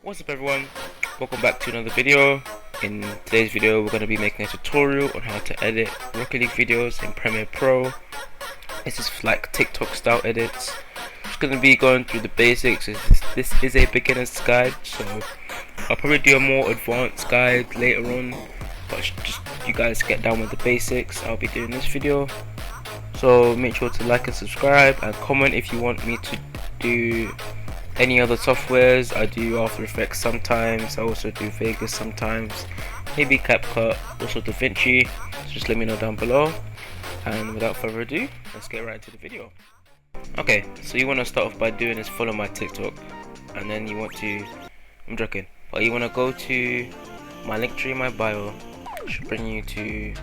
What's up everyone, welcome back to another video. In today's video we're going to be making a tutorial on how to edit Rocket League videos in Premiere Pro. This is like TikTok style edits. Just going to be going through the basics. This is a beginner's guide, so I'll probably do a more advanced guide later on, but just you guys get down with the basics. I'll be doing this video, so make sure to like and subscribe and comment if you want me to do any other softwares. I do After Effects sometimes, I also do Vegas sometimes, maybe CapCut, also DaVinci, so just let me know down below. And without further ado, let's get right into the video. Okay, so you want to start off by doing is follow my TikTok, and then you want to, I'm joking, but you want to go to my link tree in my bio, which should bring you to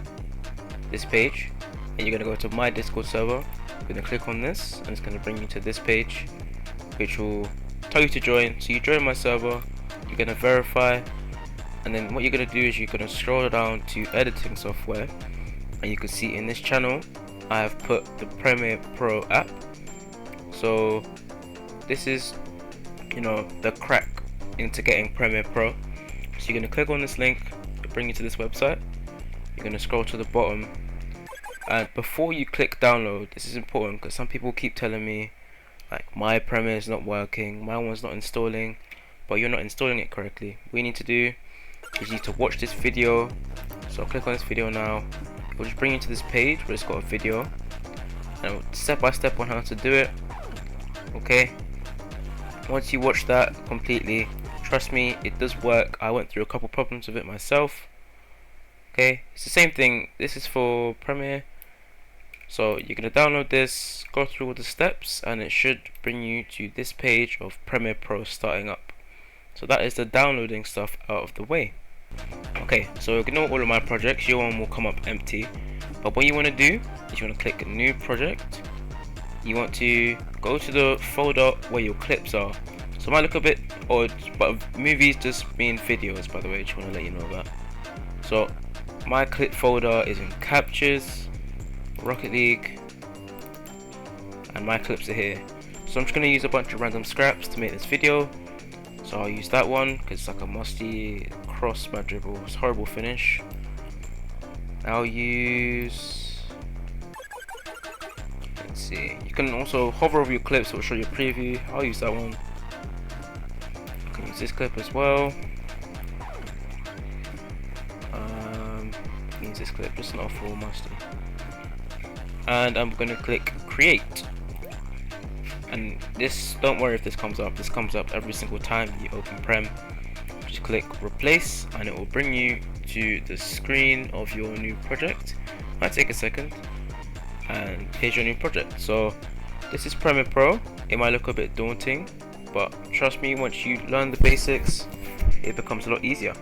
this page, and you're going to go to my Discord server. You're going to click on this, and it's going to bring you to this page, which will tell you to join. So you join my server, you're going to verify, and then what you're going to do is you're going to scroll down to editing software, and you can see in this channel I have put the Premiere Pro app. So this is, you know, the crack into getting Premiere Pro. So you're going to click on this link, it'll bring you to this website. You're going to scroll to the bottom, and before you click download, this is important because some people keep telling me like my Premiere is not working, my one's not installing, but you're not installing it correctly. What you need to do is you need to watch this video. So I'll click on this video now. It will just bring you to this page where it's got a video, and step by step on how to do it. Okay, once you watch that completely, trust me, it does work. I went through a couple problems with it myself. Okay, it's the same thing. This is for Premiere. So you're going to download this, go through all the steps, and it should bring you to this page of Premiere Pro starting up. So that is the downloading stuff out of the way. Okay, so ignore all of my projects, your one will come up empty. But what you want to do is you want to click new project. You want to go to the folder where your clips are. So it might look a bit odd, but movies just mean videos, by the way, just want to let you know that. So my clip folder is in captures, Rocket League, and my clips are here. So I'm just going to use a bunch of random scraps to make this video. So I'll use that one because it's like a musty cross my dribble, it's a horrible finish. I'll use, let's see, you can also hover over your clips, so it'll show you a preview. I'll use that one. You can use this clip as well. Use this clip, just not full musty. And I'm going to click create, and this, don't worry if this comes up, this comes up every single time you open Prem. Just click replace and it will bring you to the screen of your new project. Might take a second, and here's your new project. So this is Premiere Pro. It might look a bit daunting, but trust me, once you learn the basics it becomes a lot easier.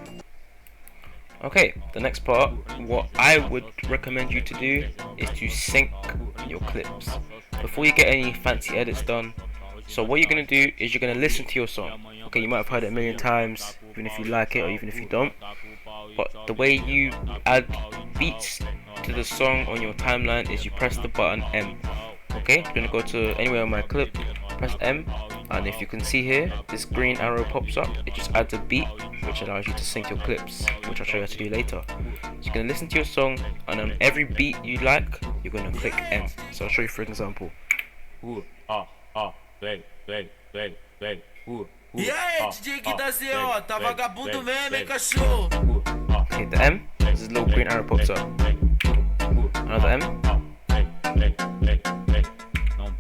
Okay, the next part, what I would recommend you to do is to sync your clips before you get any fancy edits done. So what you're going to do is you're going to listen to your song. Okay, you might have heard it a million times, even if you like it or even if you don't. But the way you add beats to the song on your timeline is you press the button M. Okay, you're going to go to anywhere on my clip, press M, and if you can see here, this green arrow pops up. It just adds a beat, which allows you to sync your clips, which I'll show you how to do later. So you're going to listen to your song, and on every beat you like, you're going to click M. So I'll show you for example. E aí, DJ aqui da ZO, tá vagabundo mesmo, hein, cachorro? Okay, the M, this little green arrow pops up. Another M.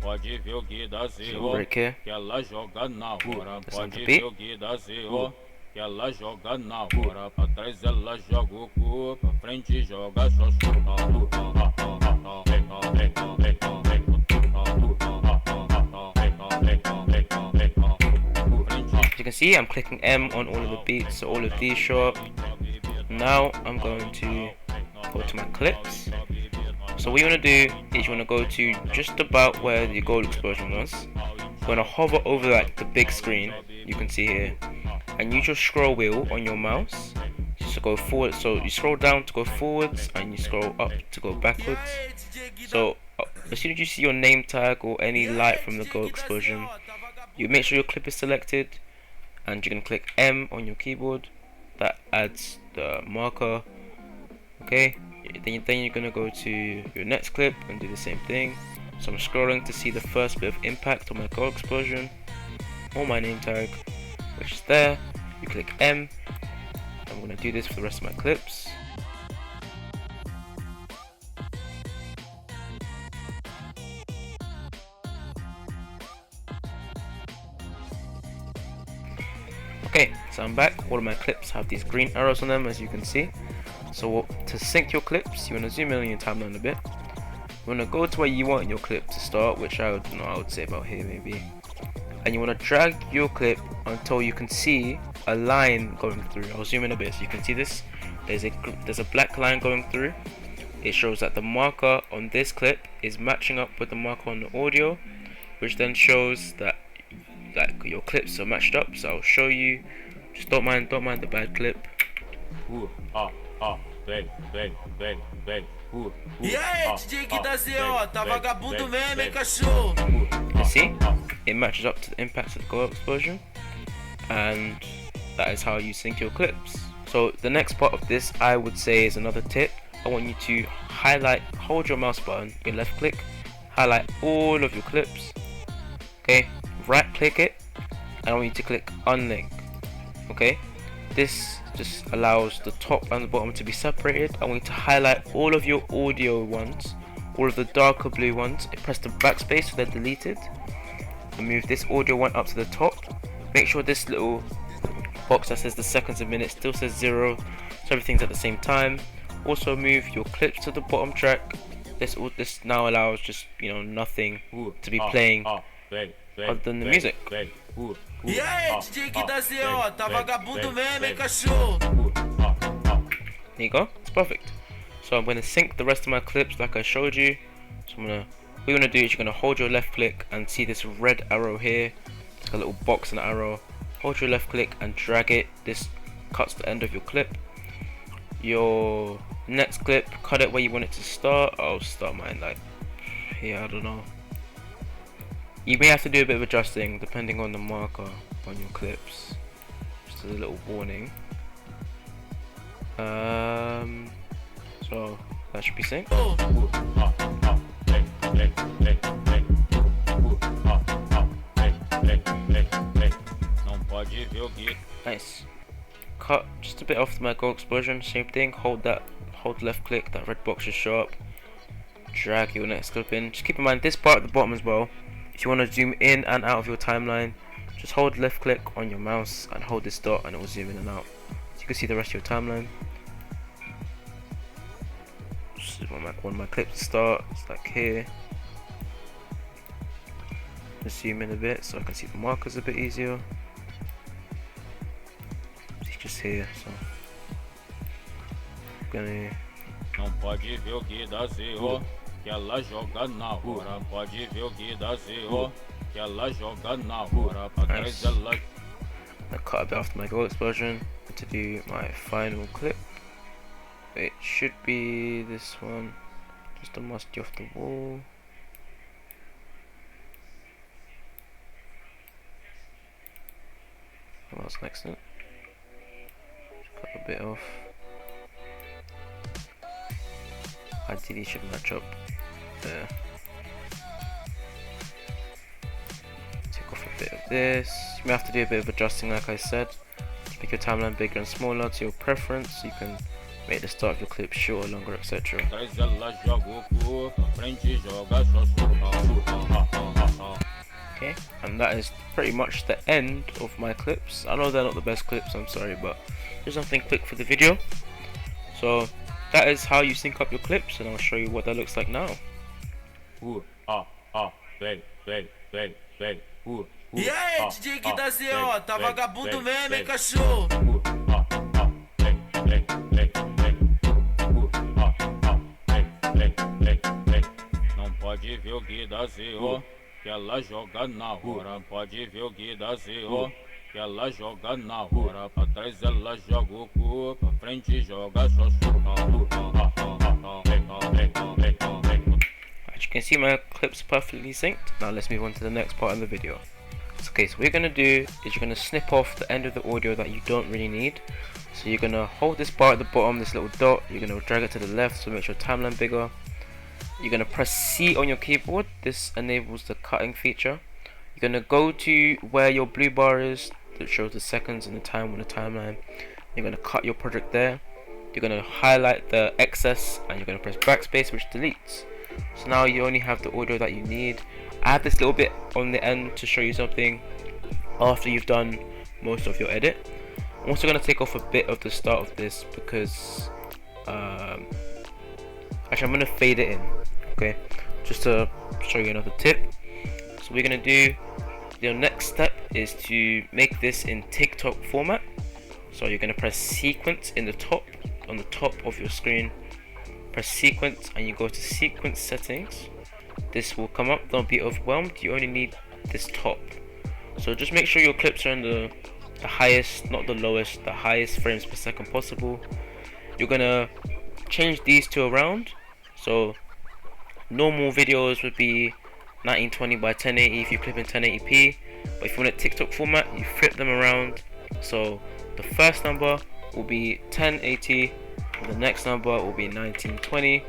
Pode ver o que dá ZO, que ela joga na hora. Pode ver o que dá ZO, que ela joga na hora. Pra trás ela joga o cu, pra frente joga só chuta. As you can see, I'm clicking M on all of the beats, so all of these show up. Now I'm going to go to my clips. So what you want to do is you want to go to just about where the goal explosion was. You want to hover over like the big screen you can see here, and use your scroll wheel on your mouse just to go forward. So you scroll down to go forwards, and you scroll up to go backwards. So as soon as you see your name tag or any light from the goal explosion, you make sure your clip is selected, and you can click M on your keyboard. That adds the marker. Okay, then you're gonna go to your next clip and do the same thing. So I'm scrolling to see the first bit of impact on my gold explosion or my name tag, which is there. You click M. I'm gonna do this for the rest of my clips. Okay, so I'm back. All of my clips have these green arrows on them, as you can see. So to sync your clips, you want to zoom in on your timeline a bit. You want to go to where you want your clip to start, which I would say about here maybe. And you want to drag your clip until you can see a line going through. I'll zoom in a bit so you can see this. There's a black line going through. It shows that the marker on this clip is matching up with the marker on the audio, which then shows that your clips are matched up. So I'll show you. Just don't mind the bad clip. E aí, DJ que da ZO, tá vagabundo mesmo, hein, cachorro? You see, it matches up to the impact of the gold explosion, and that is how you sync your clips. So the next part of this, I would say, is another tip. I want you to hold your mouse button, your left click, highlight all of your clips. Okay, right click it, and I want you to click unlink. Okay, this just allows the top and the bottom to be separated. I want you to highlight all of your audio ones, all of the darker blue ones, and press the backspace so they're deleted, and move this audio one up to the top. Make sure this little box that says the seconds and minutes still says 0, so everything's at the same time. Also move your clips to the bottom track. This now allows just nothing to be playing other than the music. E aí, DJ que da ZO, tá vagabundo mesmo, hein, cachorro? There you go, it's perfect. So I'm going to sync the rest of my clips like I showed you. So what you're going to do is you're going to hold your left click and see this red arrow here. It's like a little box and an arrow. Hold your left click and drag it. This cuts the end of your clip. Your next clip, cut it where you want it to start. I'll start mine like here, I don't know. You may have to do a bit of adjusting depending on the marker on your clips. Just as a little warning. So that should be synced. Nice. Cut just a bit off my gold explosion. Same thing. Hold left click. That red box should show up. Drag your next clip in. Just keep in mind this part at the bottom as well. If you want to zoom in and out of your timeline, just hold left click on your mouse and hold this dot and it will zoom in and out. So you can see the rest of your timeline. Just want my clip to start. It's like here. Just zoom in a bit so I can see the markers a bit easier. It's just here, so I'm gonna. Não pode ver o que dá ZO, que ela joga na hora. Pode ver o que dá ZO, que ela joga na hora. Pra trás ela. I cut a bit after my gold explosion to do my final clip. It should be this one, just a musty off the wall. What's next then? Just cut a bit off. Ideally should match up there. Take off a bit of this. You may have to do a bit of adjusting like I said. Make your timeline bigger and smaller to your preference. You can make the start of your clip shorter, longer, etc. Okay, and that is pretty much the end of my clips. I know they're not the best clips, I'm sorry, but just something quick for the video. So that is how you sync up your clips, and I'll show you what that looks like now. E aí, DJ que da ZO, tá vagabundo mesmo, hein, cachorro? Não pode ver o que dá ZO, que ela joga na hora. Pode ver o que dá ZO, que ela joga na hora. Pra trás ela joga o cu, pra frente joga só As you can see, my clips are perfectly synced. Now let's move on to the next part of the video. Okay, so what you're gonna do is you're gonna snip off the end of the audio that you don't really need. So you're gonna hold this bar at the bottom, this little dot, you're gonna drag it to the left so it makes your timeline bigger. You're gonna press C on your keyboard, this enables the cutting feature. You're gonna go to where your blue bar is that shows the seconds and the time on the timeline. You're gonna cut your project there. You're gonna highlight the excess and you're gonna press backspace, which deletes. So now you only have the audio that you need. I have this little bit on the end to show you something after you've done most of your edit. I'm also going to take off a bit of the start of this because actually I'm going to fade it in, okay, just to show you another tip. So we're going to do, your next step is to make this in TikTok format. So you're going to press sequence in the top, on the top of your screen, press sequence and you go to sequence settings. This will come up, don't be overwhelmed, you only need this top. So just make sure your clips are in the highest, not the lowest, the highest frames per second possible. You're gonna change these two around. So normal videos would be 1920 by 1080 if you clip in 1080p, but if you want a TikTok format, you flip them around. So the first number will be 1080 and the next number will be 1920.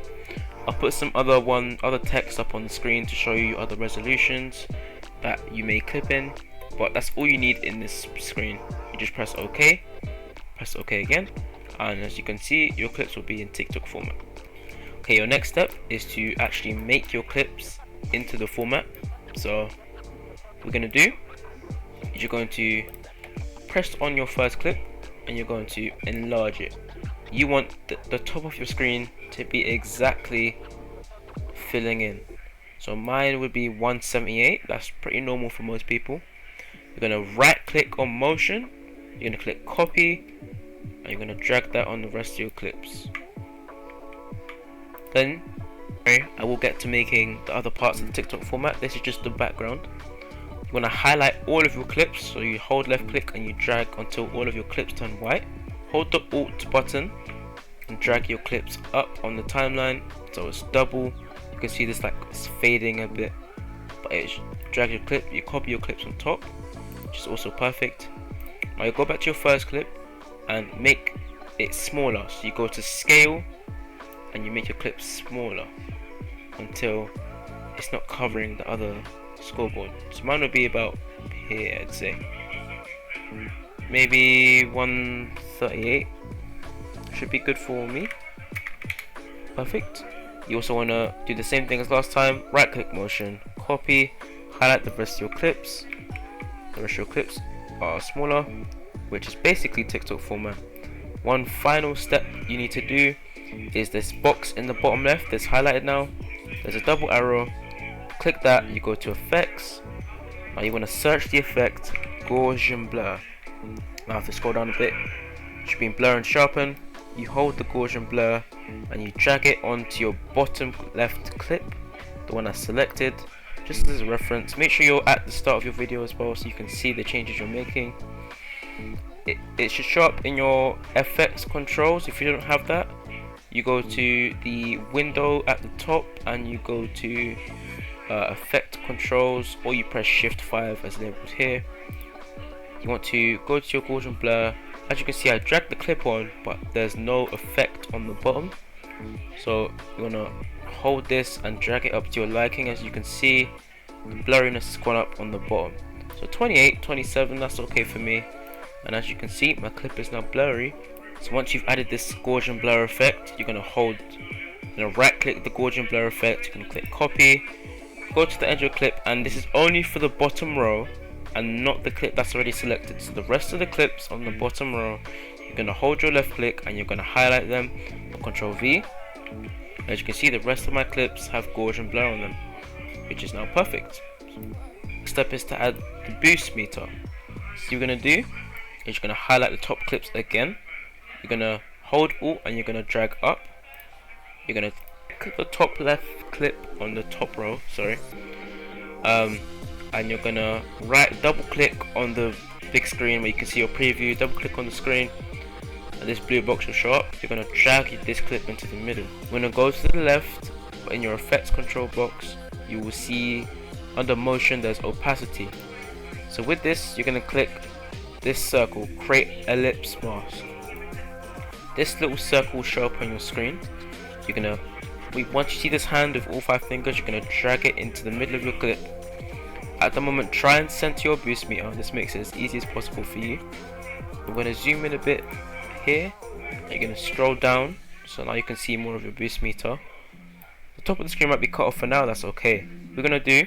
I'll put some other text up on the screen to show you other resolutions that you may clip in, but that's all you need in this screen. You just press OK, press OK again, and as you can see, your clips will be in TikTok format. Okay, your next step is to actually make your clips into the format. So what we're going to do is you're going to press on your first clip and you're going to enlarge it. You want the top of your screen to be exactly filling in. So mine would be 178. That's pretty normal for most people. You're going to right click on motion, you're going to click copy, and you're going to drag that on the rest of your clips. Then I will get to making the other parts in the TikTok format. This is just the background. You're going to highlight all of your clips, so you hold left click and you drag until all of your clips turn white. Hold the Alt button and drag your clips up on the timeline so it's double. You can see this like it's fading a bit, but it's drag your clip, you copy your clips on top, which is also perfect. Now you go back to your first clip and make it smaller. So you go to scale and you make your clip smaller until it's not covering the other scoreboard. So mine would be about here, I'd say. Maybe 138 should be good for me. Perfect. You also want to do the same thing as last time. Right click motion, copy, highlight the rest of your clips. The rest of your clips are smaller, which is basically TikTok format. One final step you need to do is this box in the bottom left that's highlighted now. There's a double arrow. Click that, you go to effects. Now you want to search the effect Gaussian blur. Now if you scroll down a bit, it should be in blur and sharpen. You hold the Gaussian blur and you drag it onto your bottom left clip, the one that's selected, just as a reference. Make sure you're at the start of your video as well so you can see the changes you're making. It should show up in your effects controls. If you don't have that, you go to the window at the top and you go to effect controls, or you press shift 5 as labeled here. You want to go to your Gaussian blur. As you can see, I dragged the clip on, but there's no effect on the bottom. So you want to hold this and drag it up to your liking. As you can see, the blurriness has gone up on the bottom. So 28, 27, that's okay for me. And as you can see, my clip is now blurry. So once you've added this Gaussian blur effect, you're going to right click the Gaussian blur effect, you're going to click copy, go to the end of your clip, and this is only for the bottom row and not the clip that's already selected. So the rest of the clips on the bottom row, you're going to hold your left click and you're going to highlight them, Control V. As you can see, the rest of my clips have Gaussian blur on them, which is now perfect. Next step is to add the boost meter. So you're going to do is you're going to highlight the top clips again. You're going to hold Alt and you're going to drag up. You're going to click the top left clip on the top row, and you're going to double click on the big screen where you can see your preview. Double click on the screen and this blue box will show up. You're going to drag this clip into the middle. You're going to go to the left, but in your effects control box you will see under motion there's opacity. So with this, you're gonna click this circle, create ellipse mask. This little circle will show up on your screen. You're gonna once you see this hand with all 5 fingers, you're gonna drag it into the middle of your clip. At the moment, try and center your boost meter. This makes it as easy as possible for you. We're gonna zoom in a bit here. You're gonna scroll down, so now you can see more of your boost meter. The top of the screen might be cut off for now, that's okay. We're gonna do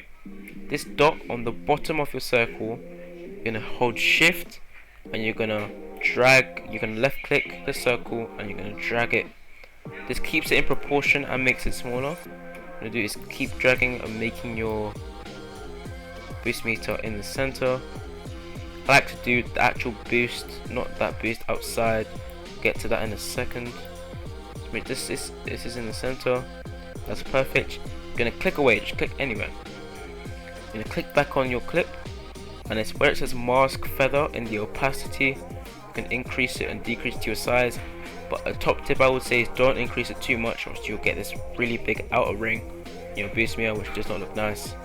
this dot on the bottom of your circle. You're gonna hold shift and you're gonna drag, you're gonna left click the circle and you're gonna drag it. This keeps it in proportion and makes it smaller. What you're gonna do is keep dragging and making your boost meter in the center. I like to do the actual boost, not that boost outside. Get to that in a second. This is in the center. That's perfect. You're gonna click away, just click anywhere. You're gonna click back on your clip, and it's where it says mask feather in the opacity. You can increase it and decrease to your size, but a top tip I would say is don't increase it too much, or else you'll get this really big outer ring in your boost meter, which does not look nice.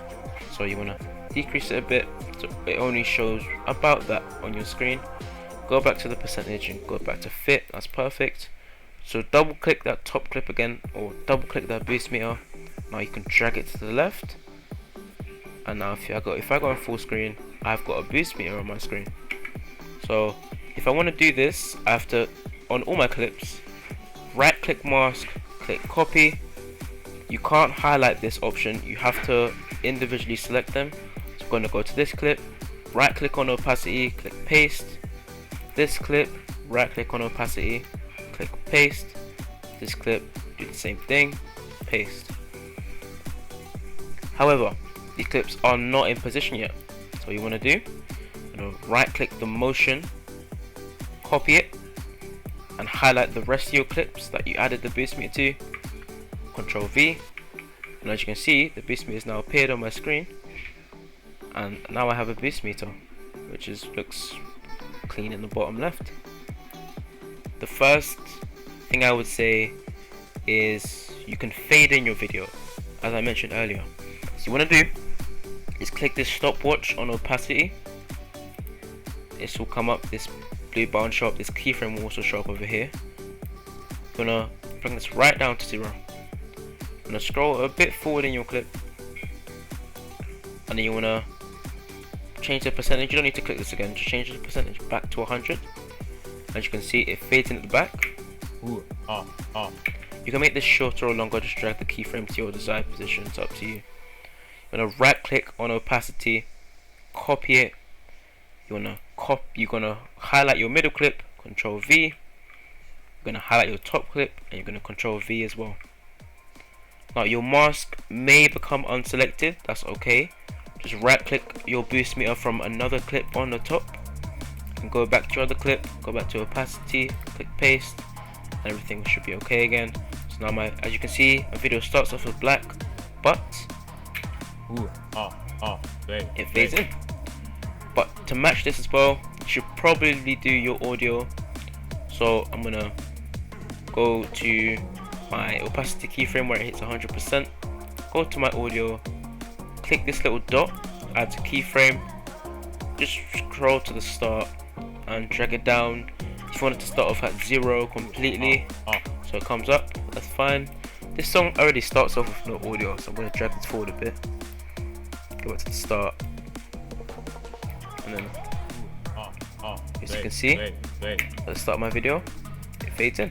So you wanna decrease it a bit so it only shows about that on your screen. Go back to the percentage and go back to fit. That's perfect. So double click that top clip again, or double click that boost meter. Now you can drag it to the left, and now if I go on full screen, I've got a boost meter on my screen. So if I want to do this, I have to, on all my clips, right click mask, click copy. You can't highlight this option, you have to individually select them. So I'm going to go to this clip, right click on opacity, click paste. This clip, right click on opacity, click paste. This clip, do the same thing, paste. However, these clips are not in position yet. So what you want to do, right click the motion, copy it, and highlight the rest of your clips that you added the boost meter to. Control V, and as you can see, the boost meter has now appeared on my screen, and now I have a boost meter, which looks clean in the bottom left. The first thing I would say is you can fade in your video, as I mentioned earlier. So you want to do is click this stopwatch on opacity. This will come up, this blue bar will show up, this keyframe will also show up over here. I'm gonna bring this right down to 0. I'm gonna scroll a bit forward in your clip, and then you wanna change the percentage. You don't need to click this again, just change the percentage back to 100. As you can see, it fades in at the back. You can make this shorter or longer, just drag the keyframe to your desired position, it's up to you. You're gonna right click on opacity, copy it. You're gonna highlight your middle clip, Control V. You're gonna highlight your top clip, and you're gonna Control V as well. Now your mask may become unselected, that's okay. Just right click your boost meter from another clip on the top, and go back to your other clip, go back to opacity, click paste, and everything should be okay again. So now as you can see, my video starts off with black, but it fades in. But to match this as well, you should probably do your audio. So I'm gonna go to my opacity keyframe where it hits 100%, go to my audio, click this little dot, add to keyframe, just scroll to the start and drag it down. If you want it to start off at 0 completely, so it comes up, that's fine. This song already starts off with no audio, so I'm going to drag this forward a bit, go back to the start, and then as you can see, at the start of my video, it fades in.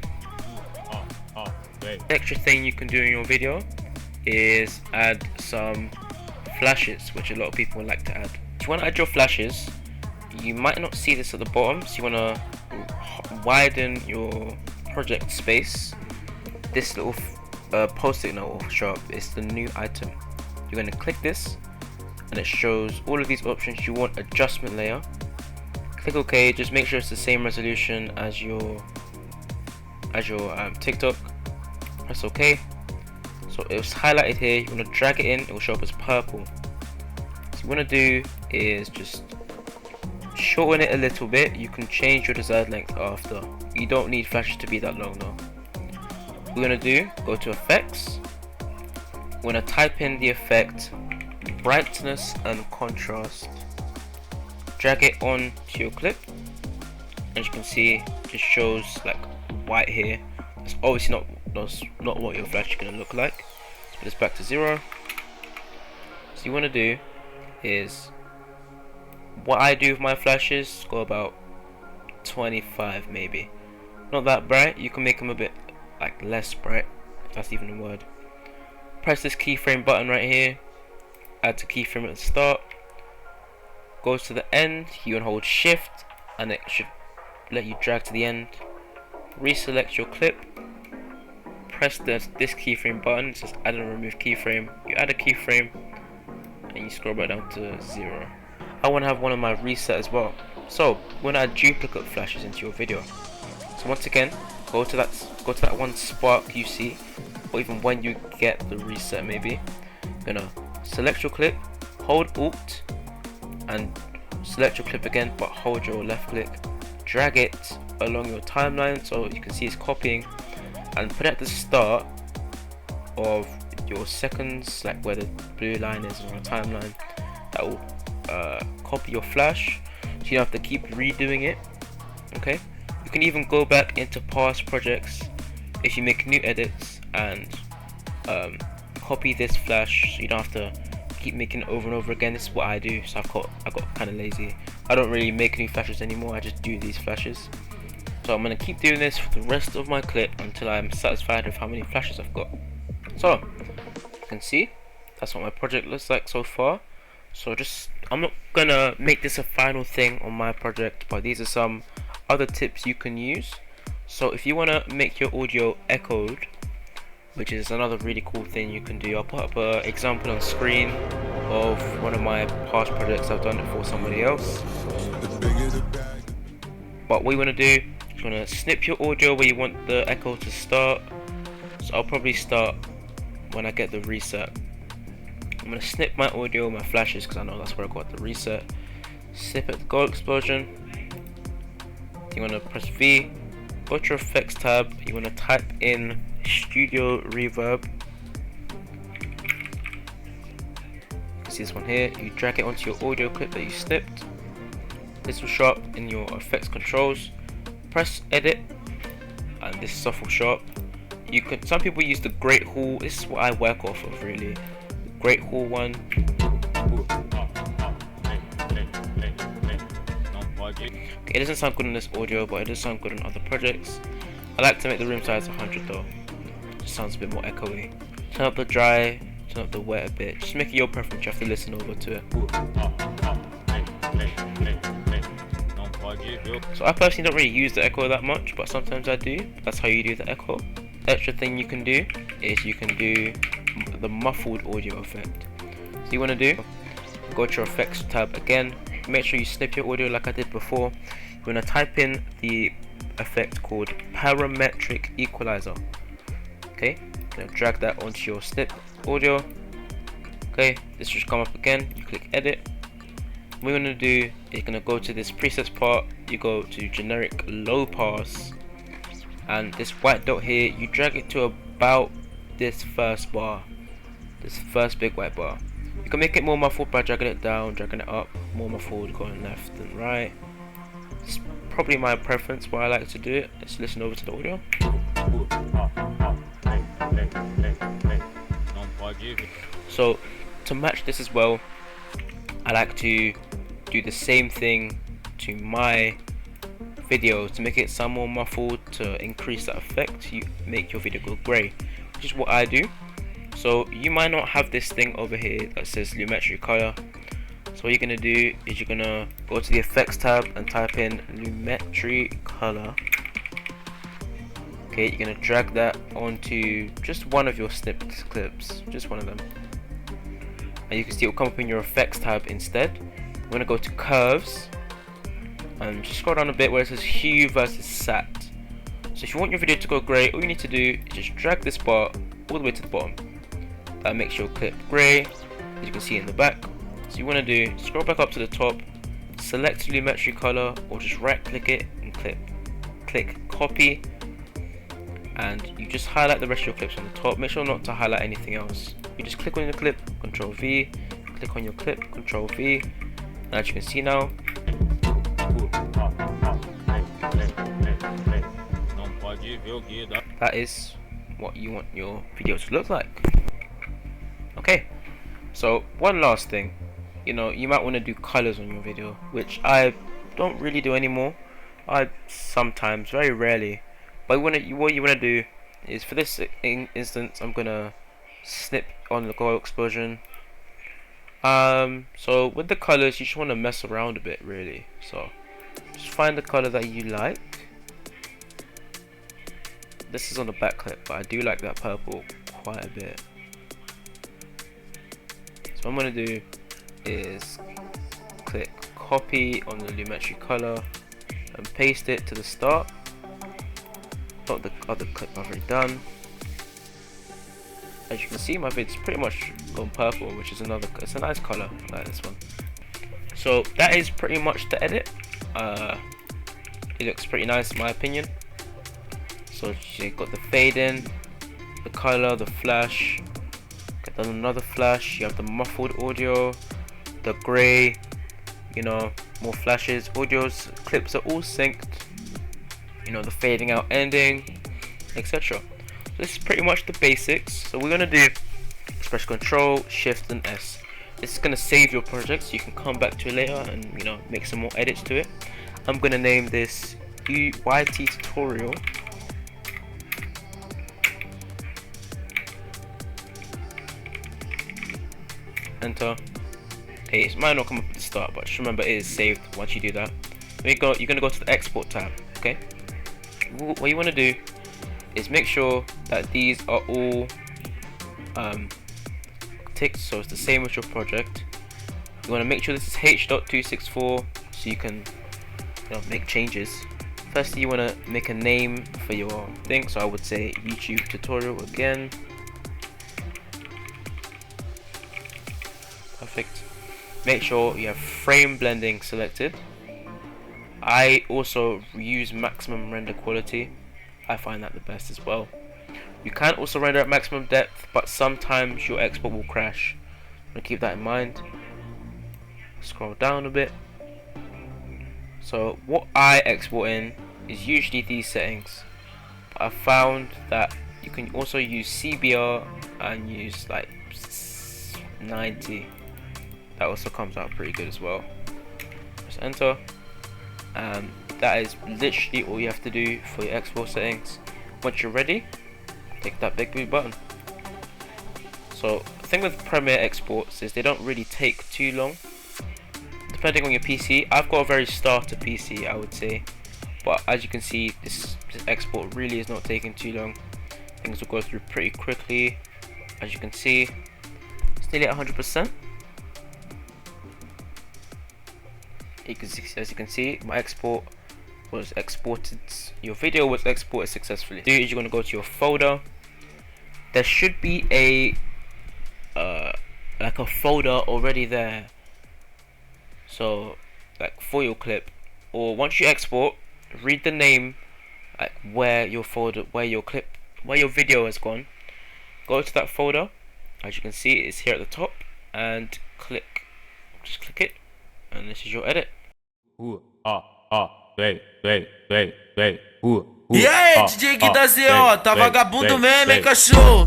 Extra thing you can do in your video is add some flashes, which a lot of people like to add. If you want to add your flashes, you might not see this at the bottom, so you want to widen your project space. This little post-it note will show up. It's the new item. You're going to click this, and it shows all of these options. You want adjustment layer. Click OK. Just make sure it's the same resolution as your TikTok. Press OK. So it's highlighted here. You want to drag it in. It will show up as purple. So you want to do is just shorten it a little bit. You can change your desired length after. You don't need flashes to be that long though. What we're going to do, go to effects. We're going to type in the effect brightness and contrast. drag it on to your clip. As you can see, it shows like white here. It's obviously not what your flash is going to look like. Let's put this back to 0. So you want to do is, what I do with my flashes, go about 25 maybe. Not that bright. You can make them a bit like less bright, if that's even a word. Press this keyframe button right here. Add to keyframe at the start. Goes to the end. You can hold shift and it should let you drag to the end. Reselect your clip. Press this keyframe button. It says add and remove keyframe. You add a keyframe and you scroll back down to 0. I want to have one of my reset as well. So when I add duplicate flashes into your video. So once again, go to that one spark you see, or even when you get the reset maybe. You're gonna select your clip, hold Alt, and select your clip again, but hold your left click. Drag it along your timeline so you can see it's copying, and put it at the start of your seconds, like where the blue line is on your timeline. That will copy your flash, so you don't have to keep redoing it. Okay, you can even go back into past projects if you make new edits and copy this flash, so you don't have to keep making it over and over again. This is what I do. So I got kind of lazy. I don't really make new flashes anymore. I just do these flashes. So I'm gonna keep doing this for the rest of my clip until I'm satisfied with how many flashes I've got. So you can see that's what my project looks like so far. So I'm not gonna make this a final thing on my project, but these are some other tips you can use. So if you want to make your audio echoed, which is another really cool thing you can do, I'll put up an example on screen of one of my past projects. I've done it for somebody else. But what you want to do is you want to snip your audio where you want the echo to start. So I'll probably start when I get the reset. I'm going to snip my audio, my flashes, because I know that's where I got the reset. Snip at the gold explosion. You want to press V, go to your effects tab, you want to type in studio reverb. You see this one here, you drag it onto your audio clip that you snipped. This will show up in your effects controls. Press edit, and this stuff will show up. Some people use the Great Hall. This is what I work off of really. The Great Hall one. Okay, it doesn't sound good on this audio, but it does sound good on other projects. I like to make the room size 100 though. It just sounds a bit more echoey. Turn up the dry, turn up the wet a bit. Just make it your preference. You have to listen over to it. So I personally don't really use the echo that much, but sometimes I do. That's how you do the echo. Extra thing you can do is you can do the muffled audio effect. So you want to do, go to your effects tab again. Make sure you snip your audio like I did before. You're going to type in the effect called parametric equalizer. Okay, going to drag that onto your snip audio. Okay, this should come up again. You click edit. What we're going to do is going to go to this presets part. You go to generic low pass, and this white dot here, you drag it to about this first bar, this first big white bar. You can make it more muffled by dragging it down, dragging it up, more muffled, going left and right. It's probably my preference why I like to do it. Let's listen over to the audio. So to match this as well, I like to do the same thing to my video to make it sound more muffled, to increase that effect. You make your video go grey, which is what I do. So you might not have this thing over here that says lumetri color. So what you're gonna do is you're gonna go to the effects tab and type in lumetri color. Okay, you're gonna drag that onto just one of your snipped clips, just one of them. And you can see it will come up in your effects tab instead. We're gonna go to curves and just scroll down a bit where it says hue versus sat. So if you want your video to go grey, all you need to do is just drag this bar all the way to the bottom. That makes your clip grey, as you can see in the back. So you want to do, scroll back up to the top, select lumetri color, or just right click it and click copy, and you just highlight the rest of your clips on the top. Make sure not to highlight anything else. You just click on your clip, Control V, click on your clip, Control V, and as you can see now, That is what you want your video to look like. Okay, so one last thing, you know, you might want to do colors on your video, which I don't really do anymore. I sometimes, very rarely, but what you want to do is, for this instance, I'm gonna snip on the glow explosion. So with the colors, you just want to mess around a bit, really. So just find the color that you like. This is on the back clip, but I do like that purple quite a bit. So what I'm going to do is click copy on the Lumetri color and paste it to the start. Not the other clip I've already done. As you can see, my vid's pretty much gone purple, which is it's a nice color, I like this one. So that is pretty much the edit. It looks pretty nice in my opinion. So you got the fade in, the color, the flash, then another flash, you have the muffled audio, the grey, you know, more flashes, audios, clips are all synced, you know, the fading out ending, etc. So this is pretty much the basics. So we're gonna do press Control, Shift and S. This is gonna save your project so you can come back to it later and, you know, make some more edits to it. I'm gonna name this YT tutorial. Enter. Okay, it might not come up at the start, but just remember it is saved once you do that. You're gonna go to the export tab. Okay. What you want to do is make sure that these are all ticked, so it's the same as your project. You want to make sure this is H.264 so you can, you know, make changes. Firstly, you want to make a name for your thing, so I would say YouTube tutorial again. Perfect. Make sure you have frame blending selected. I also use maximum render quality. I find that the best as well. You can also render at maximum depth, but sometimes your export will crash. So keep that in mind. Scroll down a bit. So what I export in is usually these settings. But I found that you can also use CBR and use like 90. That also comes out pretty good as well. Press enter. That is literally all you have to do for your export settings. Once you're ready, click that big blue button. So the thing with Premiere exports is they don't really take too long. Depending on your PC, I've got a very starter PC, I would say. But as you can see, this export really is not taking too long. Things will go through pretty quickly. As you can see, it's nearly at 100%. As you can see, my export was exported. Your video was exported successfully. You're going to go to your folder. There should be a like a folder already there. So like for your clip, or once you export, read the name, like where your folder, where your video has gone. Go to that folder. As you can see, it's here at the top, and just click it, and this is your edit. E aí, DJ aqui da ZO, tá vagabundo mesmo, hein, cachorro?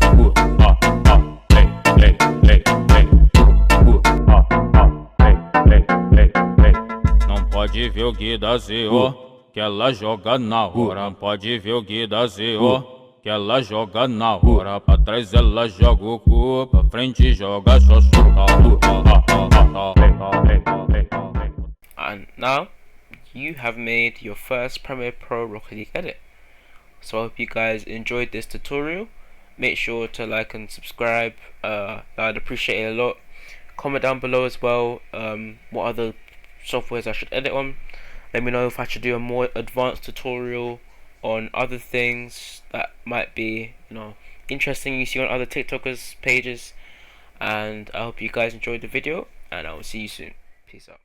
Não pode ver o Gui da ZO, que ela joga na hora. Pode ver o Gui da ZO, que ela joga na hora. Pra trás ela joga o cu, pra frente joga só And now you have made your first Premiere Pro Rocket League edit. So I hope you guys enjoyed this tutorial. Make sure to like and subscribe. I'd appreciate it a lot. Comment down below as well what other softwares I should edit on. Let me know if I should do a more advanced tutorial on other things that might be, you know, interesting you see on other TikTokers pages. And I hope you guys enjoyed the video, and I will see you soon. Peace out.